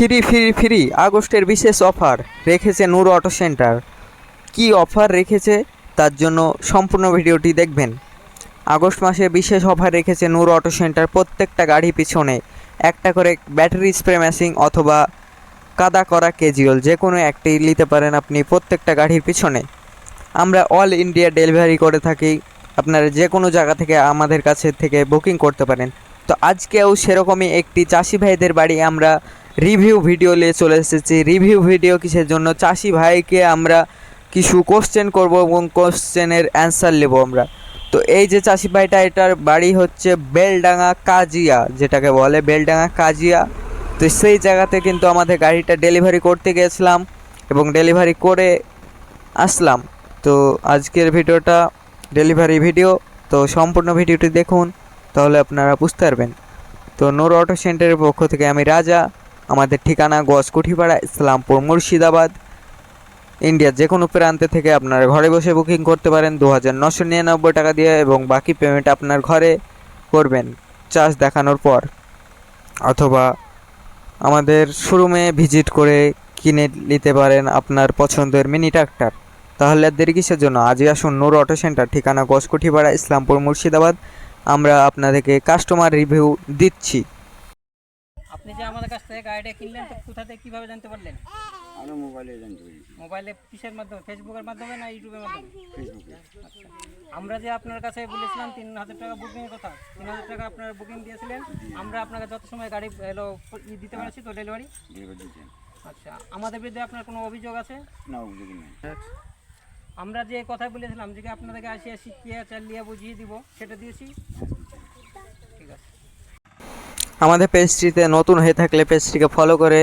Free free free আগস্টের বিশেষ offer রেখেছে নূর অটো সেন্টার। কি অফার রেখেছে তার জন্য সম্পূর্ণ ভিডিওটি দেখবেন। আগস্ট মাসে বিশেষ অফার রেখেছে নূর অটো সেন্টার। প্রত্যেকটা গাড়ি পিছনে একটা করে ব্যাটারি স্প্রে মেশিন অথবা কাদা করা ক্যাজুয়াল যে কোনো একটি নিতে পারেন আপনি প্রত্যেকটা গাড়ির পিছনে। আমরা অল ইন্ডিয়া ডেলিভারি করে থাকি, আপনারা যে কোনো জায়গা থেকে আমাদের কাছে থেকে বুকিং করতে পারেন। তো আজকেও সেরকমই একটি চাষি ভাইদের বাড়ি আমরা রিভিউ ভিডিও নিয়ে চলে এসেছি। রিভিউ ভিডিও কিসের জন্য? চাষি ভাইকে আমরা কিছু কোশ্চেন করব এবং কোশ্চেনের অ্যান্সার নেব আমরা। তো এই যে চাষি ভাইটা, এটার বাড়ি হচ্ছে বেলডাঙ্গা কাজিয়া, যেটাকে বলে বেলডাঙ্গা কাজিয়া। তো সেই জায়গাতে কিন্তু আমাদের গাড়িটা ডেলিভারি করতে গিয়েছিলাম এবং ডেলিভারি করে আসলাম। তো আজকের ভিডিওটা ডেলিভারি ভিডিও, তো সম্পূর্ণ ভিডিওটি দেখুন তাহলে আপনারা বুঝতে পারবেন। তো নূর অটো সেন্টারের পক্ষ থেকে আমি রাজা। আমাদের ঠিকানা গজকুঠিপাড়া, ইসলামপুর, মুর্শিদাবাদ। ইন্ডিয়ার যে কোনো প্রান্তে থেকে আপনারা ঘরে বসে বুকিং করতে পারেন 2999 টাকা দিয়ে, এবং বাকি পেমেন্ট আপনার ঘরে করবেন চার্জ দেখানোর পর, অথবা আমাদের শোরুমে ভিজিট করে কিনে নিতে পারেন আপনার পছন্দের মিনি ট্রাক্টর। তাহলে আর দেরি কিসের জন্য? আজই আসুন নূর অটো সেন্টার, ঠিকানা গজকুঠিপাড়া, ইসলামপুর, মুর্শিদাবাদ। আমরা আপনাদেরকে কাস্টমার রিভিউ দিচ্ছি। আপনি যে আমাদের কাছ থেকে গাড়িটা কিনলেন, তো কোথা থেকে কীভাবে জানতে পারলেন? আমরা মোবাইলে জানতে পারি। মোবাইলে কিসের মাধ্যমে? ফেসবুকের মাধ্যমে না ইউটিউবের মাধ্যমে? ফেসবুকে। আচ্ছা, আমরা যে আপনার কাছে বলেছিলাম 3000 টাকা বুকিংয়ের কথা, 3000 টাকা আপনারা বুকিং দিয়েছিলেন। আমরা আপনাকে যত সময় গাড়ি এলো দিতে পেরেছি তো ডেলিভারি। ডেলিভারি দিতেন? আচ্ছা, আমাদের বিরুদ্ধে আপনার কোনো অভিযোগ আছে? না, অভিযোগ নেই। আমরা যে কথা বলেছিলাম যে আপনাদেরকে আসিয়া শিখিয়ে চালিয়ে বুঝিয়ে দিব, সেটা দিয়েছি। ঠিক আছে। আমাদের পেজটিতে নতুন হয়ে থাকলে পেজটিকে ফলো করে